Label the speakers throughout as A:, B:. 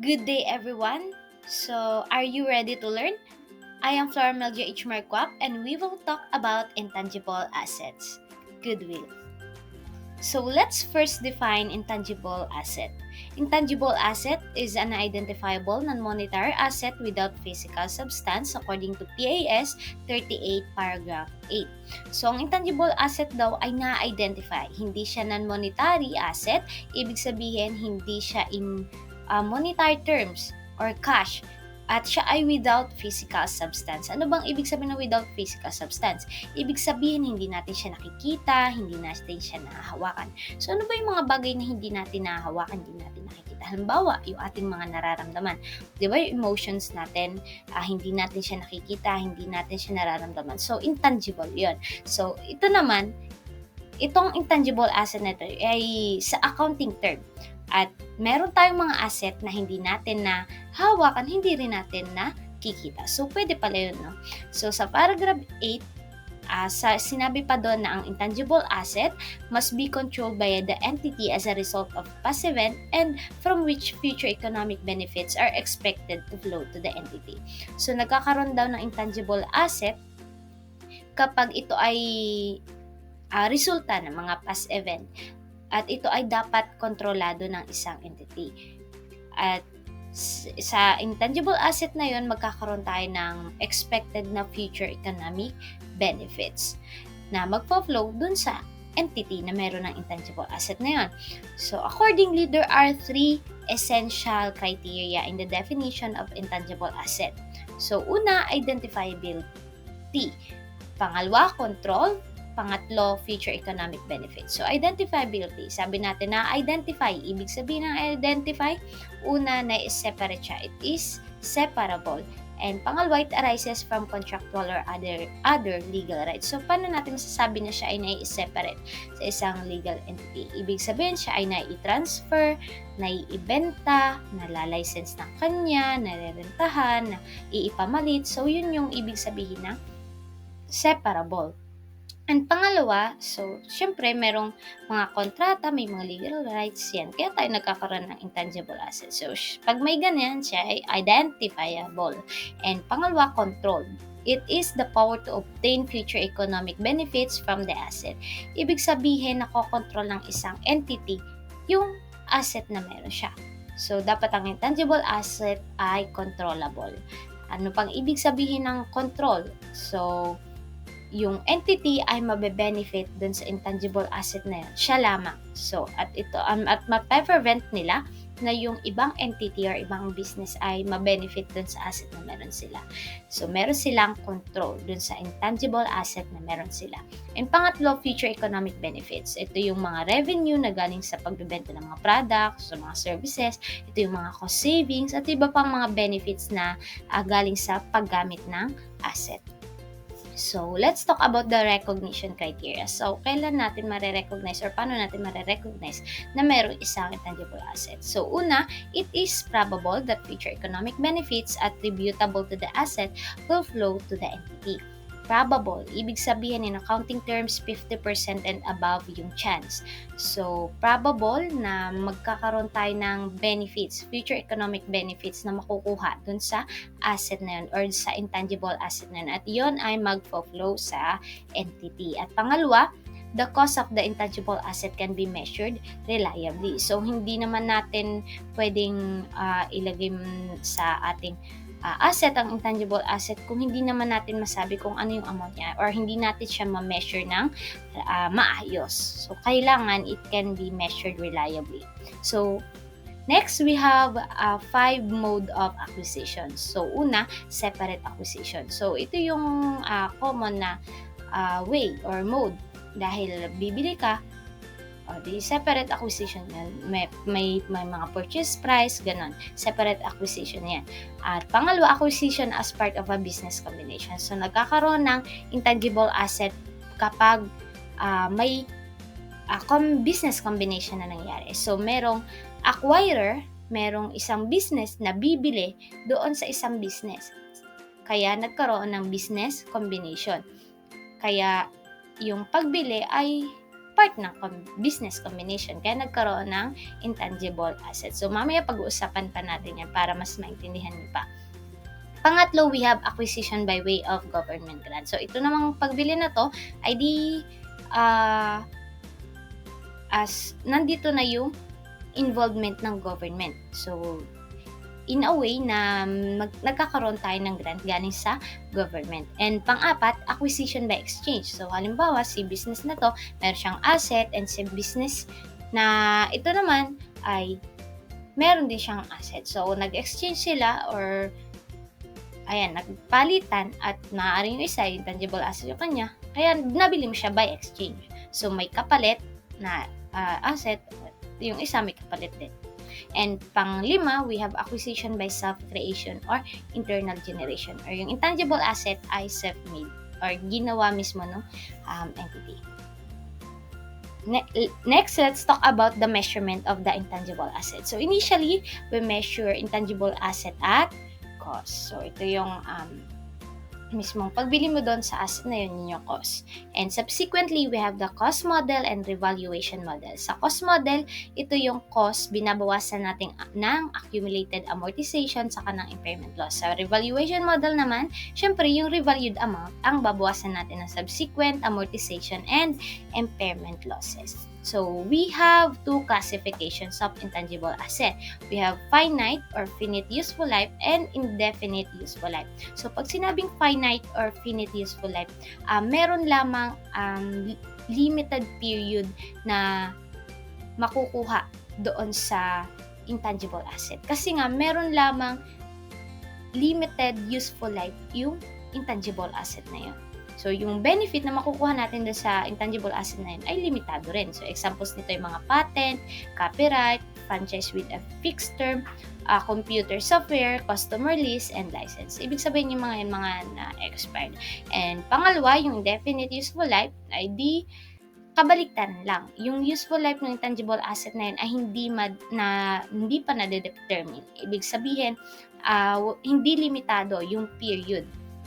A: Good day, everyone. So, are you ready to learn? I am Flora Melgia H. Marquap, and we will talk about intangible assets. Goodwill. So, let's first define intangible asset. Intangible asset is an identifiable non-monetary asset without physical substance according to PAS 38 paragraph 8. So, ang intangible asset daw ay na-identify. Hindi siya non-monetary asset, ibig sabihin hindi siya in monetary terms or cash at siya ay without physical substance. Ano bang ibig sabihin ng without physical substance? Ibig sabihin, hindi natin siya nakikita, hindi natin siya nahahawakan. So, ano ba yung mga bagay na hindi natin nahahawakan, hindi natin nakikita? Halimbawa, yung ating mga nararamdaman. Di ba yung emotions natin, hindi natin siya nakikita, hindi natin siya nararamdaman. So, intangible yon. So, ito naman, itong intangible asset na ito ay sa accounting term. At meron tayong mga asset na hindi natin na hawakan, hindi rin natin na kikita. So, pwede pala yun, no? So, sa paragraph 8, sinabi pa doon na ang intangible asset must be controlled by the entity as a result of past event and from which future economic benefits are expected to flow to the entity. So, nagkakaroon daw ng intangible asset kapag ito ay resulta ng mga past event at ito ay dapat kontrolado ng isang entity. At sa intangible asset na yon, magkakaroon tayo ng expected na future economic benefits na magpo-flow dun sa entity na meron ng intangible asset na yon. So, accordingly, there are three essential criteria in the definition of intangible asset. So, una, identifiability. Pangalawa, control. Pangatlo, future economic benefits. So, identifiability. Sabi natin na identify. Ibig sabihin ng identify, una na is-separate siya. It is separable. And pangalawa, it arises from contractual or other legal rights. So, paano natin masasabi na siya ay nai-separate sa isang legal entity? Ibig sabihin, siya ay nai-transfer, nai-ibenta, nalalicense ng kanya, narerentahan, iipamalit. So, yun yung ibig sabihin ng separable. And pangalawa, so, syempre, merong mga kontrata, may mga legal rights yan. Kaya tayo nagkakaroon ng intangible assets. So, pag may ganyan, siya ay identifiable. And pangalawa, controlled. It is the power to obtain future economic benefits from the asset. Ibig sabihin, nakokontrol ng isang entity yung asset na meron siya. So, dapat ang intangible asset ay controllable. Ano pang ibig sabihin ng control? So, yung entity ay mabe-benefit dun sa intangible asset na yun, siya lamang. So, at mape-prevent nila na yung ibang entity or ibang business ay ma-benefit dun sa asset na meron sila. So, meron silang control dun sa intangible asset na meron sila. And pangatlo, future economic benefits. Ito yung mga revenue na galing sa pagbebenta ng mga products, sa mga services. Ito yung mga cost savings at iba pang mga benefits na galing sa paggamit ng asset. So, let's talk about the recognition criteria. So, kailan natin mare-recognize or paano natin mare-recognize na mayroong isang intangible asset? So, una, it is probable that future economic benefits attributable to the asset will flow to the entity. Probable, ibig sabihin in accounting terms, 50% and above yung chance. So, probable na magkakaroon tayo ng benefits, future economic benefits na makukuha dun sa asset na yun or sa intangible asset na yun. At yun ay mag-flow sa entity. At pangalawa, the cost of the intangible asset can be measured reliably. So, hindi naman natin pwedeng ilagay sa ating asset ang intangible asset kung hindi naman natin masabi kung ano yung amount niya or hindi natin siya ma-measure ng maayos. So, kailangan it can be measured reliably. So, next, we have 5 mode of acquisition. So, una, separate acquisition. So, ito yung common na way or mode. Dahil bibili ka, di separate acquisition yan. May mga purchase price, ganun. Separate acquisition yan. At pangalawa, acquisition as part of a business combination. So, nagkakaroon ng intangible asset kapag may business combination na nangyari. So, merong acquirer, merong isang business na bibili doon sa isang business. Kaya nagkaroon ng business combination. Kaya yung pagbili ay part ng business combination. Kaya nagkaroon ng intangible assets. So, mamaya pag-uusapan pa natin yan para mas maintindihan niyo pa. Pangatlo, we have acquisition by way of government grant. So, ito namang pagbili na to ay as nandito na yung involvement ng government. So, in a way na nagkakaroon tayo ng grant galing sa government. And pang-apat, acquisition by exchange. So, halimbawa, si business na to, meron siyang asset, and si business na ito naman ay meron din siyang asset. So, nag-exchange sila or nagpalitan at maaaring yung isa, yung tangible asset yung kanya, kaya nabili mo siya by exchange. So, may kapalit na asset, yung isa may kapalit din. And pang-lima, we have acquisition by self-creation or internal generation. Or yung intangible asset ay self-made or ginawa mismo ng entity. Next, let's talk about the measurement of the intangible asset. So, initially, we measure intangible asset at cost. So, ito yung mismong pagbili mo doon sa asset na yun yung cost. And subsequently, we have the cost model and revaluation model. Sa cost model, ito yung cost, binabawasan natin ng accumulated amortization saka ng impairment loss. Sa revaluation model naman, syempre yung revalued amount ang babawasan natin ng subsequent amortization and impairment losses. So, we have two classifications of intangible asset. We have finite or finite useful life and indefinite useful life. So, pag sinabing finite or finite useful life, meron lamang limited period na makukuha doon sa intangible asset. Kasi nga, meron lamang limited useful life yung intangible asset na yun. So, yung benefit na makukuha natin doon sa intangible asset na yun ay limitado rin. So, examples nito yung mga patent, copyright, franchise with a fixed term, computer software, customer list, and license. Ibig sabihin yung mga na-expired. And pangalawa, yung indefinite useful life ay kabaliktaran lang. Yung useful life ng intangible asset na yun ay hindi pa na-determine. Ibig sabihin, hindi limitado yung period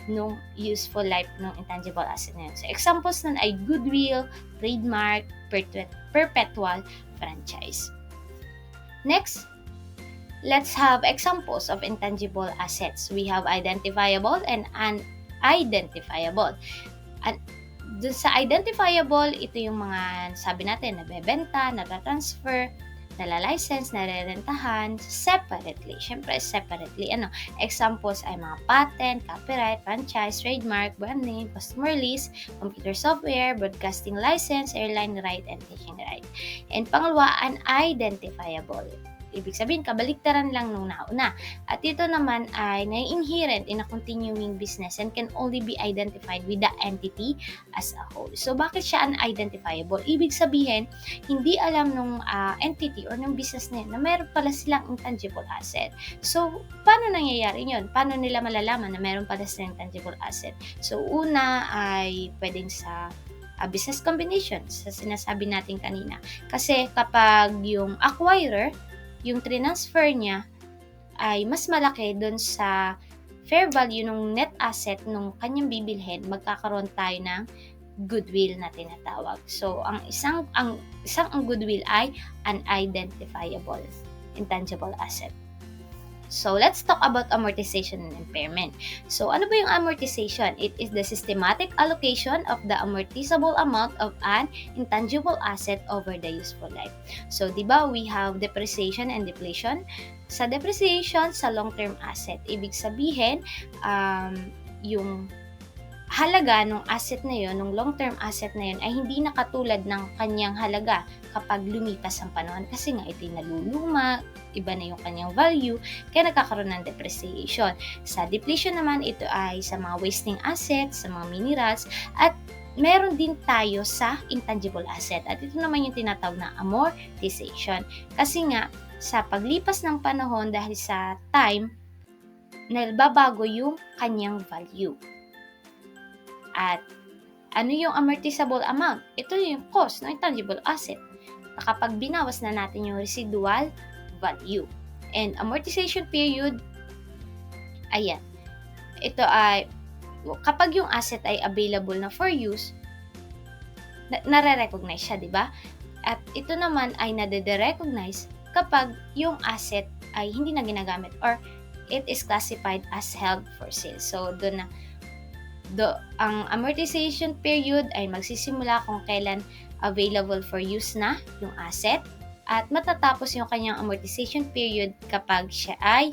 A: nung useful life ng intangible asset na yun. So, examples nun ay Goodwill, trademark, perpetual franchise. Next, let's have examples of intangible assets. We have identifiable and unidentifiable. Dun sa identifiable, ito yung mga sabi natin, nabebenta, natatransfer, nalalicense, narerentahan separately. Siyempre, separately. Examples ay mga patent, copyright, franchise, trademark, brand name, customer list, computer software, broadcasting license, airline right, and teaching right. And pangalawa, unidentifiable. Ibig sabihin, kabaliktaran lang nung nauna. At ito naman ay inherent in a continuing business and can only be identified with the entity as a whole. So, bakit siya unidentifiable? Ibig sabihin, hindi alam nung entity or nung business na yun na meron pala silang intangible asset. So, paano nangyayari yun? Paano nila malalaman na meron pala silang intangible asset? So, una ay pwedeng sa business combination, sa sinasabi natin kanina. Kasi kapag yung acquirer, yung transfer niya ay mas malaki doon sa fair value ng net asset nung kanyang bibilhin, magkakaroon tayo ng goodwill na tinatawag. So, ang isang goodwill ay unidentifiable intangible asset. So, let's talk about amortization and impairment. So, ano ba yung amortization? It is the systematic allocation of the amortizable amount of an intangible asset over the useful life. So, di ba, we have depreciation and depletion. Sa depreciation, sa long-term asset, ibig sabihin, yung halaga ng asset na yun, ng long-term asset na yun, ay hindi na katulad ng kanyang halaga kapag lumipas ang panahon. Kasi nga, ito'y naluluma, iba na yung kanyang value, kaya nagkakaroon ng depreciation. Sa depletion naman, ito ay sa mga wasting assets, sa mga minerals, at meron din tayo sa intangible asset. At ito naman yung tinatawag na amortization. Kasi nga, sa paglipas ng panahon dahil sa time, nagbabago yung kanyang value. At ano yung amortizable amount? Ito yung cost ng intangible asset. Kapag binawas na natin yung residual value. And amortization period, ayan. Ito ay, kapag yung asset ay available na for use, nare-recognize siya, di ba? At ito naman ay nade-recognize kapag yung asset ay hindi na ginagamit or it is classified as held for sale. So, doon na ang amortization period ay magsisimula kung kailan available for use na yung asset at matatapos yung kanyang amortization period kapag siya ay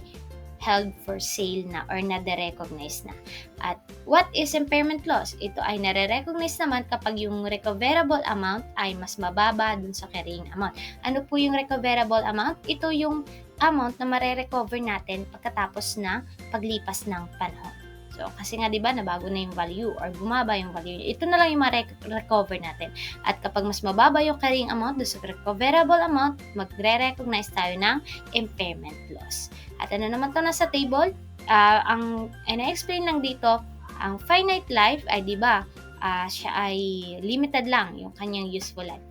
A: held for sale na or nade-recognize na. At what is impairment loss? Ito ay nare-recognize naman kapag yung recoverable amount ay mas mababa dun sa carrying amount. Ano po yung recoverable amount? Ito yung amount na mare-recover natin pagkatapos ng paglipas ng panahon. So, kasi nga 'di ba nabago na yung value or bumaba yung value. Ito na lang yung ma-recover natin. At kapag mas mababa yung carrying amount doon sa recoverable amount, magre-recognize tayo ng impairment loss. At ano naman 'to nasa table? Ang ina-explain lang dito, ang finite life ay 'di ba? Siya ay limited lang yung kanyang useful life.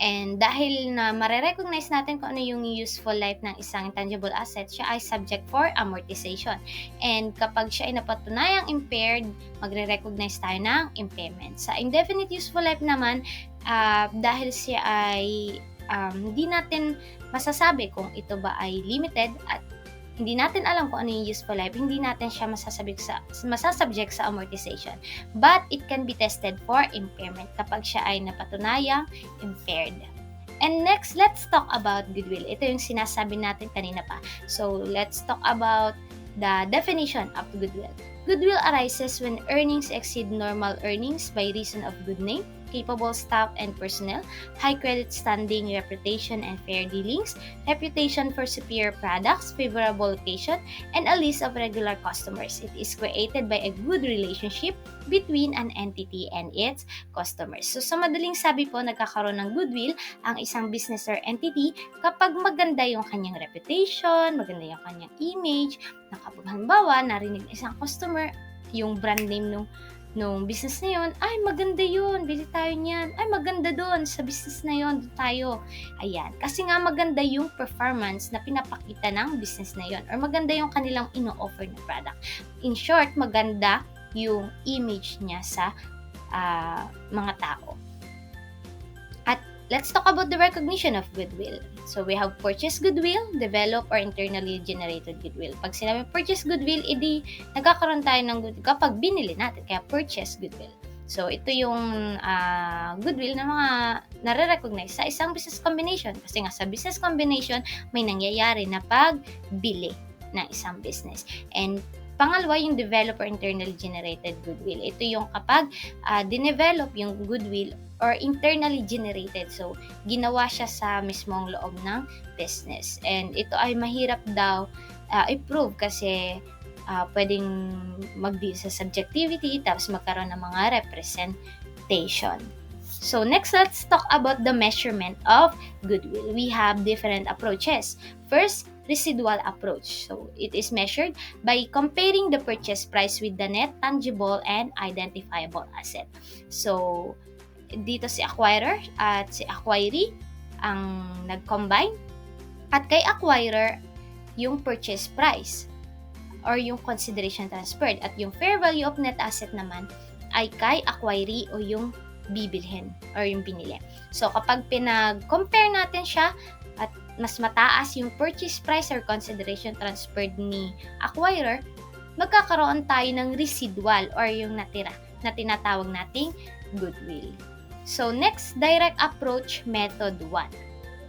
A: And dahil na mare-recognize natin kung ano yung useful life ng isang intangible asset, siya ay subject for amortization. And kapag siya ay napatunayang impaired, magre-recognize tayo ng impairment. Sa indefinite useful life naman, dahil siya ay hindi natin masasabi kung ito ba ay limited at hindi natin alam kung ano yung useful life, hindi natin siya masasubject sa amortization. But it can be tested for impairment kapag siya ay napatunayang impaired. And next, let's talk about goodwill. Ito yung sinasabi natin kanina pa. So, let's talk about the definition of goodwill. Goodwill arises when earnings exceed normal earnings by reason of good name, capable staff and personnel, high credit standing, reputation and fair dealings, reputation for superior products, favorable location, and a list of regular customers. It is created by a good relationship between an entity and its customers. So sa madaling sabi po, nagkakaroon ng goodwill ang isang business or entity kapag maganda yung kanyang reputation, maganda yung kanyang image, na kapag halimbawa narinig isang customer yung brand name nung business na yun, ay maganda yun, bili tayo niyan, ay maganda doon sa business na yun, doon tayo. Ayan, kasi nga maganda yung performance na pinapakita ng business na yun or maganda yung kanilang ino-offer na product. In short, maganda yung image niya sa mga tao. At let's talk about the recognition of goodwill. So we have purchase goodwill, develop or internally generated goodwill. Pag sinabi purchase goodwill, edi nagkakaroon tayo ng goodwill kapag binili natin, kaya purchase goodwill. So ito yung goodwill na mga nare-recognize sa isang business combination. Kasi nga sa business combination, may nangyayari na pagbili ng isang business. And pangalawa, yung develop or internally generated goodwill. Ito yung kapag dinevelop yung goodwill or internally generated. So, ginawa siya sa mismong loob ng business. And ito ay mahirap daw i-prove kasi pwedeng mag-deal sa subjectivity tapos magkaroon ng mga representation. So, next, let's talk about the measurement of goodwill. We have different approaches. First, residual approach. So, it is measured by comparing the purchase price with the net tangible and identifiable asset. So, dito si acquirer at si acquiree ang nag-combine at kay acquirer yung purchase price or yung consideration transferred at yung fair value of net asset naman ay kay acquiree o yung bibilhin or yung binili. So kapag pinag-compare natin siya at mas mataas yung purchase price or consideration transferred ni acquirer, magkakaroon tayo ng residual or yung natira na tinatawag nating goodwill. So, next, direct approach method 1.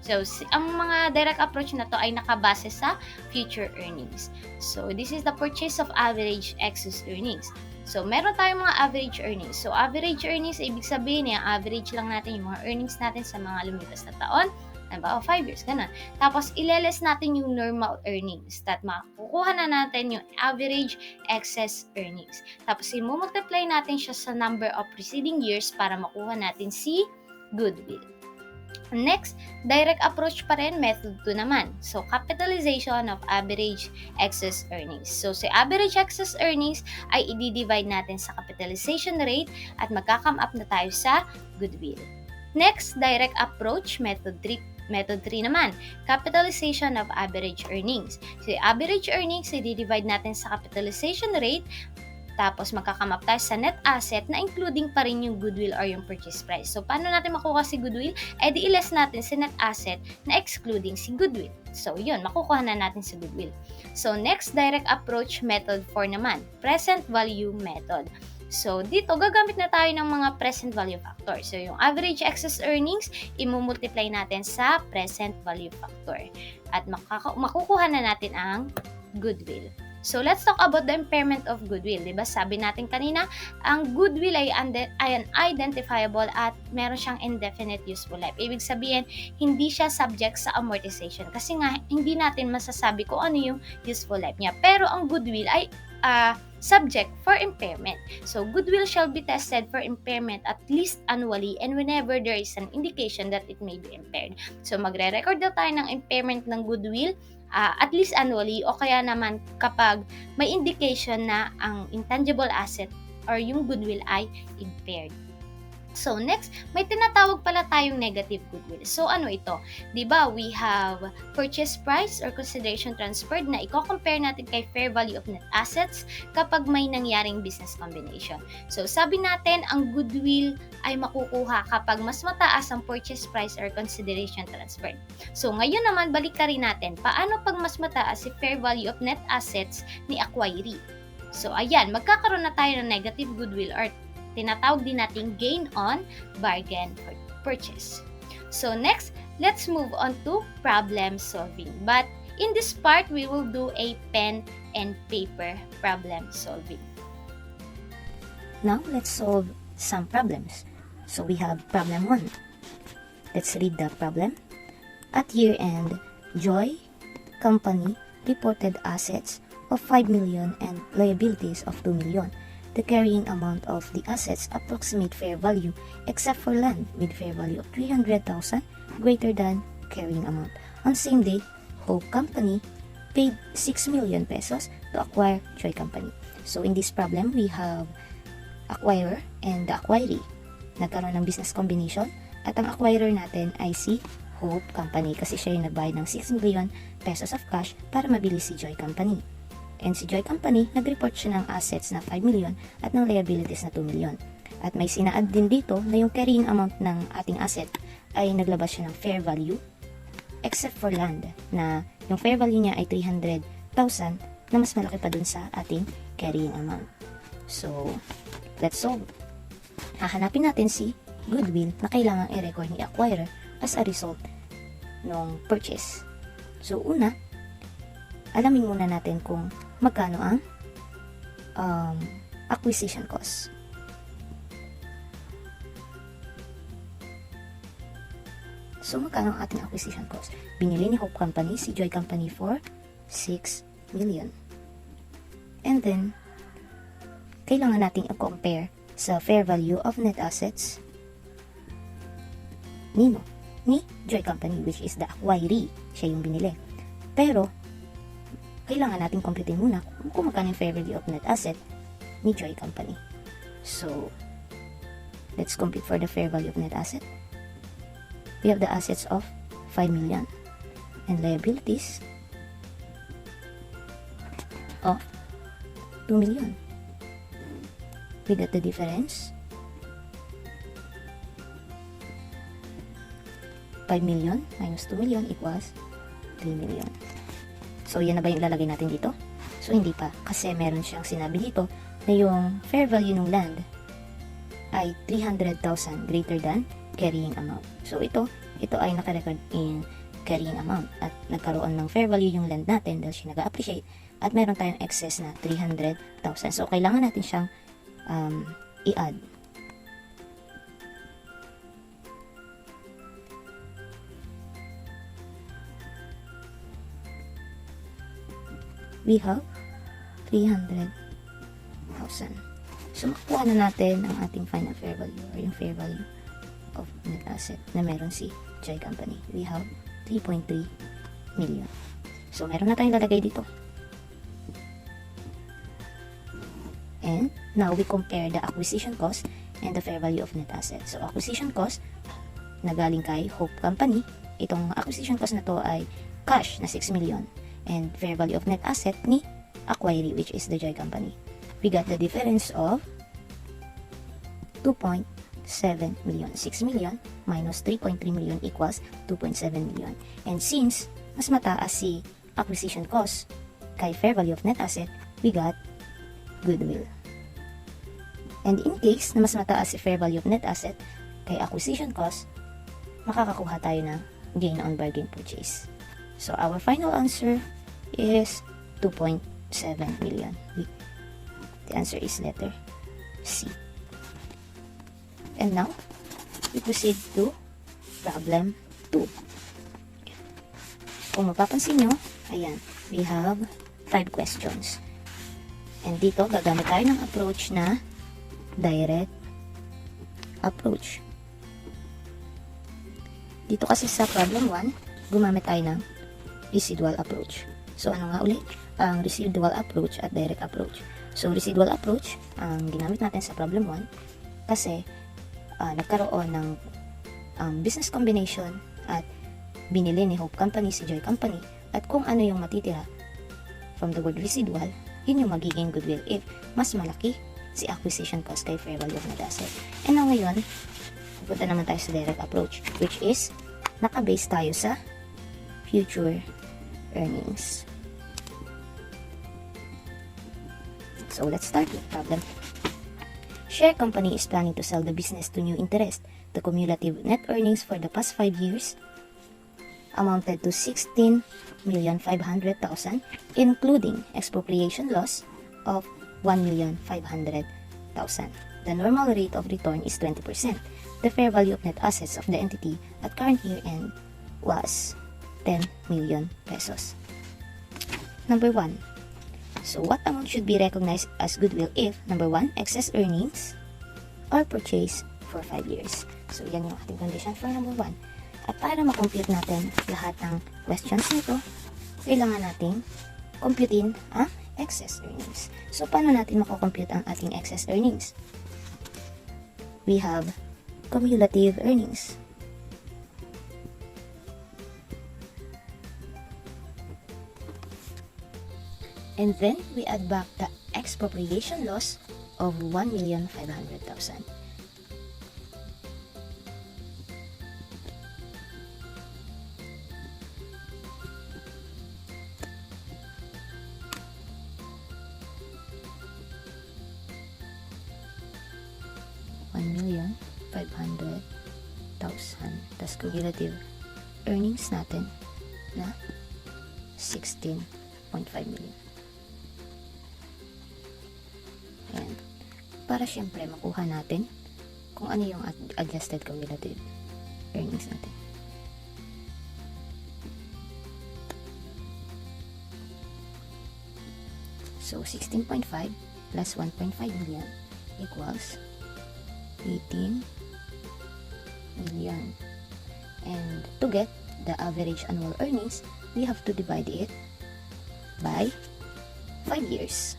A: So, ang mga direct approach na to ay nakabase sa future earnings. So, this is the purchase of average excess earnings. So, meron tayong mga average earnings. So, average earnings, ibig sabihin yung average lang natin yung mga earnings natin sa mga lumipas na taon. Diba? O 5 years, ganun. Tapos, ileles natin yung normal earnings. That makukuha na natin yung average excess earnings. Tapos, i-multiply natin siya sa number of preceding years para makuha natin si goodwill. Next, direct approach pa rin, method 2 naman. So, capitalization of average excess earnings. So, si average excess earnings ay i-divide natin sa capitalization rate at magka-come up na tayo sa goodwill. Next, direct approach, method 3. Method 3 naman, capitalization of average earnings. So, average earnings, i-divide natin sa capitalization rate Tapos magkakamap tayo sa net asset na including pa rin yung goodwill or yung purchase price. So paano natin makuha si goodwill? Di i-less natin si net asset na excluding si goodwill. So yun, makukuha na natin si goodwill. So next direct approach method 4 naman, present value method. So dito gagamit na tayo ng mga present value factor. So yung average excess earnings, i-multiply natin sa present value factor. At makukuha na natin ang goodwill. So, let's talk about the impairment of goodwill. Diba? Sabi natin kanina, ang goodwill ay unidentifiable at meron siyang indefinite useful life. Ibig sabihin, hindi siya subject sa amortization. Kasi nga, hindi natin masasabi kung ano yung useful life niya. Pero ang goodwill ay subject for impairment. So, goodwill shall be tested for impairment at least annually and whenever there is an indication that it may be impaired. So, magre-record daw tayo ng impairment ng goodwill at least annually o kaya naman kapag may indication na ang intangible asset or yung goodwill ay impaired. So next, may tinatawag pala tayong negative goodwill. So ano ito? 'Di ba? We have purchase price or consideration transferred na i-compare natin kay fair value of net assets kapag may nangyaring business combination. So sabi natin ang goodwill ay makukuha kapag mas mataas ang purchase price or consideration transferred. So ngayon naman baliktarin natin paano pag mas mataas si fair value of net assets ni acquiree. So ayan, magkakaroon na tayo ng negative goodwill or tinatawag din natin gain on bargain purchase. So next, let's move on to problem solving. But in this part, we will do a pen and paper problem solving.
B: Now, let's solve some problems. So we have problem 1. Let's read the problem. At year-end, Joy Company reported assets of 5 million and liabilities of 2 million. The carrying amount of the assets approximate fair value except for land with fair value of 300,000 greater than carrying amount. On same date, Hope Company paid 6 million pesos to acquire Joy Company. So in this problem, we have acquirer and the acquiree. Nagkaroon ng business combination at ang acquirer natin ay si Hope Company kasi siya yung nagbayad ng 6 million pesos of cash para mabili si Joy Company. And si Joy Company, nag-report siya ng assets na 5 million at ng liabilities na 2 million. At may sinaad din dito na yung carrying amount ng ating asset ay naglabas siya ng fair value except for land na yung fair value niya ay 300,000 na mas malaki pa dun sa ating carrying amount. So, let's solve. Hahanapin natin si goodwill na kailangang i-record ni acquirer as a result ng purchase. So, una, alamin muna natin kung magkano ang acquisition cost. So, magkano ang ating acquisition cost? Binili ni Hope Company si Joy Company for 6 million. And then, kailangan nating i-compare sa fair value of net assets ni Joy Company, which is the acquiree. Siya yung binili. Pero, kailangan natin computein muna kung magkano yung fair value of net asset ni Joy Company. So, let's compute for the fair value of net asset. We have the assets of 5 million and liabilities of 2 million. We got the difference. 5 million minus 2 million equals 3 million. So, yan na ba yung ilalagay natin dito? So, hindi pa. Kasi meron siyang sinabi dito na yung fair value ng land ay 300,000 greater than carrying amount. So, ito ay nakarecord in carrying amount. At nagkaroon ng fair value yung land natin dahil siya nag-appreciate. At meron tayong excess na 300,000. So, kailangan natin siyang i-add. We have 300,000. So, makukuha na natin ang ating final fair value or yung fair value of net asset na meron si Joy Company. We have 3.3 million. So, meron na tayong lalagay dito. And, now we compare the acquisition cost and the fair value of net asset. So, acquisition cost na galing kay Hope Company. Itong acquisition cost na to ay cash na 6 million. And fair value of net asset ni acquiree, which is the Joy Company. we got the difference of 2.7 million. 6 million minus 3.3 million equals 2.7 million. And since mas mataas si acquisition cost kay fair value of net asset, we got goodwill. And in case na mas mataas si fair value of net asset kay acquisition cost, makakakuha tayo ng gain on bargain purchase. So our final answer is 2.7 million. The answer is letter C. And now, we proceed to problem 2. Kung mapapansin nyo, ayan, we have 5 questions. And dito, gagamit tayo ng approach na direct approach. Dito kasi sa problem 1, gumamit tayo ng residual approach. So, ano nga ulit? Ang residual approach at direct approach. So, residual approach, ang ginamit natin sa problem 1, kasi nagkaroon ng business combination at binili ni Hope Company si Joy Company, at kung ano yung matitira from the word residual, yun yung magiging goodwill if mas malaki si acquisition cost kay fair value of net asset. And now ngayon, pupunta naman tayo sa direct approach, which is nakabase tayo sa future earnings. So let's start with problem. Share company is planning to sell the business to new interest. The cumulative net earnings for the past 5 years amounted to 16,500,000, including expropriation loss of 1,500,000. The normal rate of return is 20%. The fair value of net assets of the entity at current year end was 10 million pesos. Number 1. So, what amount should be recognized as goodwill if, number 1, excess earnings or purchase for 5 years? So, yan yung ating condition for number 1. At para makompute natin lahat ng questions nito, kailangan nating computein ang excess earnings. So, paano natin makocompute ang ating excess earnings? We have cumulative earnings. And then, we add back the expropriation loss of 1,500,000. Tas cumulative earnings natin na 16.5 million. Ayan. Para syempre makuha natin kung ano yung adjusted cumulative earnings natin. So 16.5 plus 1.5 million equals 18 million. And to get the average annual earnings, we have to divide it by 5 years.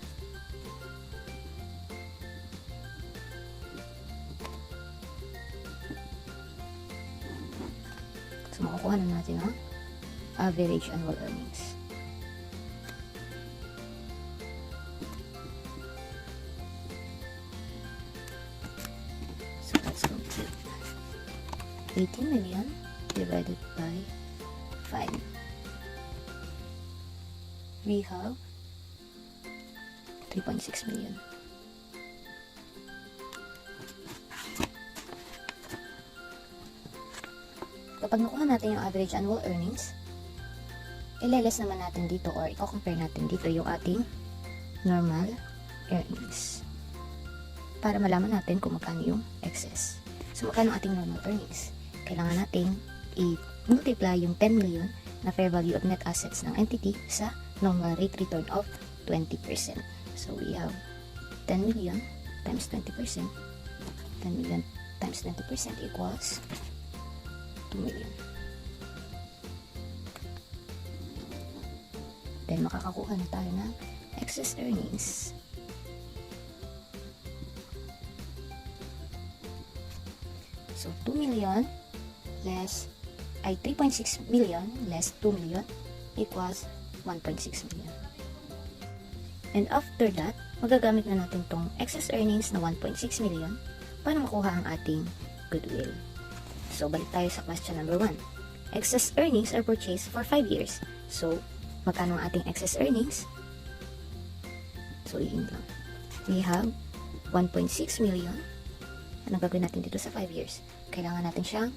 B: So, makukuha na natin ang average annual earnings. So, let's complete. 18 million divided by 5. We have 3.6 million. Kapag nakuha natin yung average annual earnings, ileles naman natin dito or i-compare natin dito yung ating normal earnings para malaman natin kung magkano yung excess. So, magkano ating normal earnings? Kailangan natin i-multiply yung 10 million na fair value of net assets ng entity sa normal rate return of 20%. So, we have 10 million times 20%. 10 million times 20% equals 2 million. Then, makakakuha na tayo ng excess earnings. So, 2 million less, 3.6 million less 2 million equals 1.6 million. And after that, magagamit na natin tong excess earnings na 1.6 million para makuha ang ating goodwill. So, balik tayo sa question number 1. Excess earnings are purchased for 5 years. So, magkano ang ating excess earnings? So, iin lang. We have 1.6 million. Anong gagawin natin dito sa 5 years? Kailangan natin siyang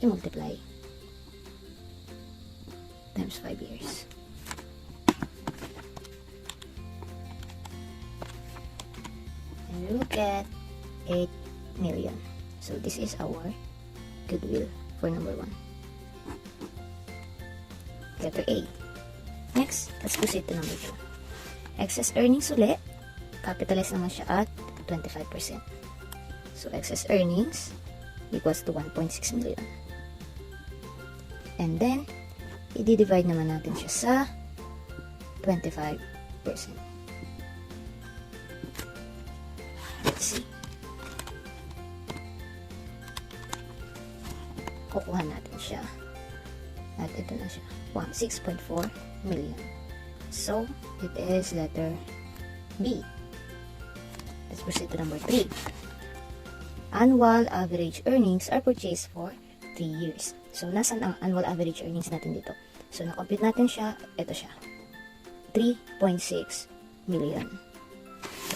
B: i-multiply times 5 years. And we will get 8 million. So, this is our goodwill for number 1. Letter A. Next, let's proceed to number 2. Excess earnings ulit. Capitalize naman siya at 25%. So, excess earnings equals to 1.6 million. And then, i-divide naman natin siya sa 25%. Let's see. Kukuha natin siya. At ito na siya. 6.4 million. So, it is letter B. Let's proceed to number 3. Annual average earnings are purchased for 3 years. So, nasan ang annual average earnings natin dito? So, na-compute natin siya. Ito siya. 3.6 million.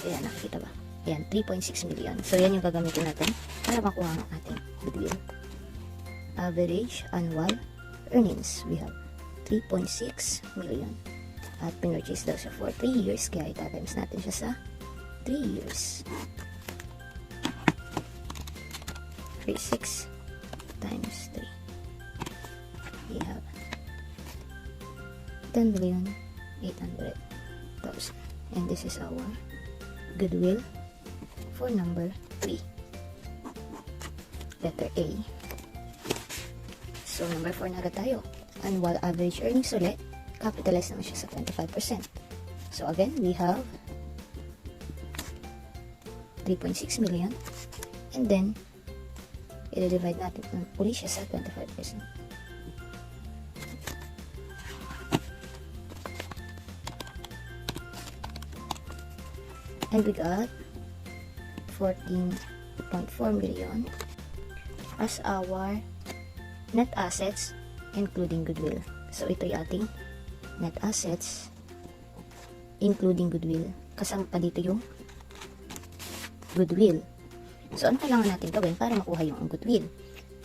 B: Ayan, nakikita ba? Ayan, 3.6 million. So, yan yung gagamitin natin para makuha ang ating goodwill. Average annual earnings. We have 3.6 million. At pinurchase daw siya for 3 years. Kaya itatimes natin siya sa 3 years. 36 times 3. We have 10,800,000. And this is our goodwill for number 3. Letter A. So, number 4 na agad tayo. Annual average earnings ulit. Capitalize naman siya sa 25%. So, again, we have 3.6 million. And then, i-divide natin uli siya sa 25%. And we got 14.4 million as our net assets including goodwill. So, ito yung ating net assets including goodwill. Kasama pa dito yung goodwill. So, ano kailangan natin gawin para makuha yung goodwill?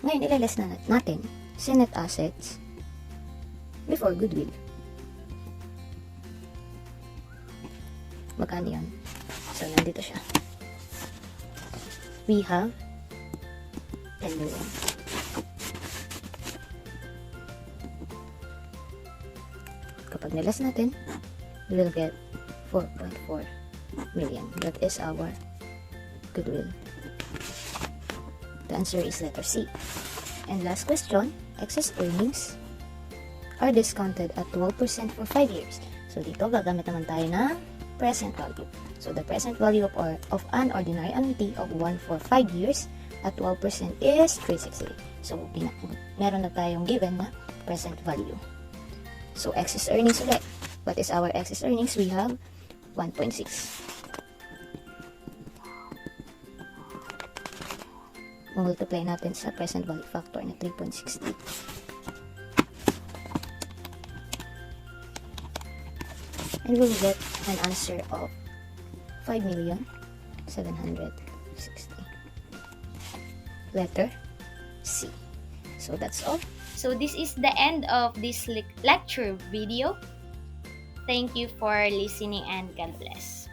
B: Ngayon, ilaless na natin sa net assets before goodwill. Magkano yan? So, nandito siya. We have 10 million. Kapag nilas natin, we will get 4.4 million. That is our goodwill. The answer is letter C. And last question, excess earnings are discounted at 12% for 5 years. So, dito gagamit naman tayo ng present value. So, the present value of an ordinary annuity of 1 for 5 years at 12% is 360. So, meron na tayong given na present value. So, excess earnings ulit. What is our excess earnings? We have 1.6. Multiply natin sa present value factor na 3.60. And we'll get an answer of 5,760,000. Letter C. So that's all.
A: So this is the end of this lecture video. Thank you for listening and God bless.